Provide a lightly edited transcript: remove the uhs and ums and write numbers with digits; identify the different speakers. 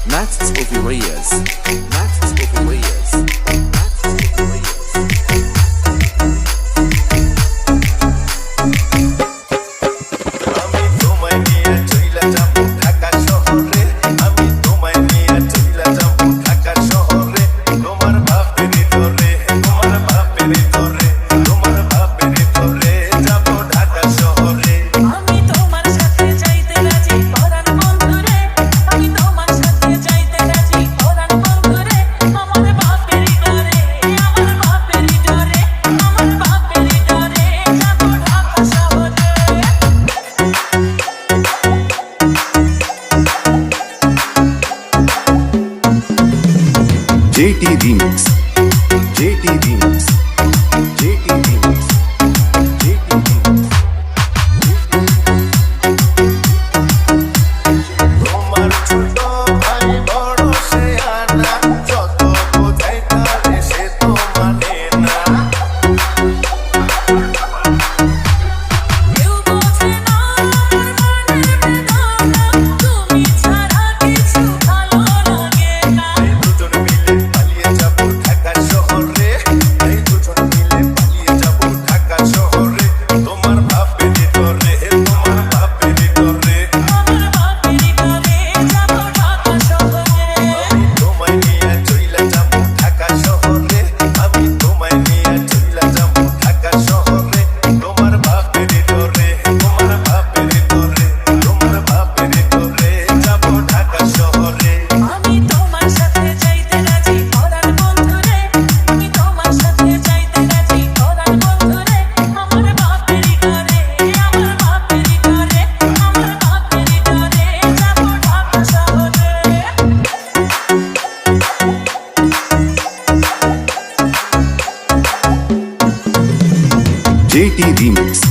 Speaker 1: Maths of Areas. Maths of Areas. Maths of Areas. JT Remix. JT Remix. JT Remix. JT Remix.
Speaker 2: তোমার ছোট ভাই বড় শেয়ানা যত বোঝাই তারে সে তো মানে না
Speaker 3: কেউ বোঝে না মনের বেদনা তুমি ছাড়া কিছু ভালো লাগে না
Speaker 2: দুজন মিলে পালিয়ে যাব ঢাকা শহরে এই দুজন মিলে পালিয়ে যাব ঢাকা শহরে তোমার বাপের ভিতরে তোমার বাপের ভিতরে
Speaker 3: আমার বাপের ঘরে যাব ঢাকা শহরে
Speaker 2: তোমায় নিয়ে চইলা যাব ঢাকা শহরে আমি তোমায় নিয়ে চইলা যাব ঢাকা শহরে তোমার বাপের ভিতরে তোমার বাপের ভিতরে তোমার বাপের ভিতরে যাব ঢাকা শহরে
Speaker 3: আমি তোমার সাথে যাইতে রাজি পরাণ বন্ধুরে আমি তোমার সাথে যাইতে রাজি পরাণ বন্ধুরে আমার বাপের ঘরে আমার বাপের ঘরে আমার বাপের ঘরে যাব ঢাকা শহরে
Speaker 1: JT Remix.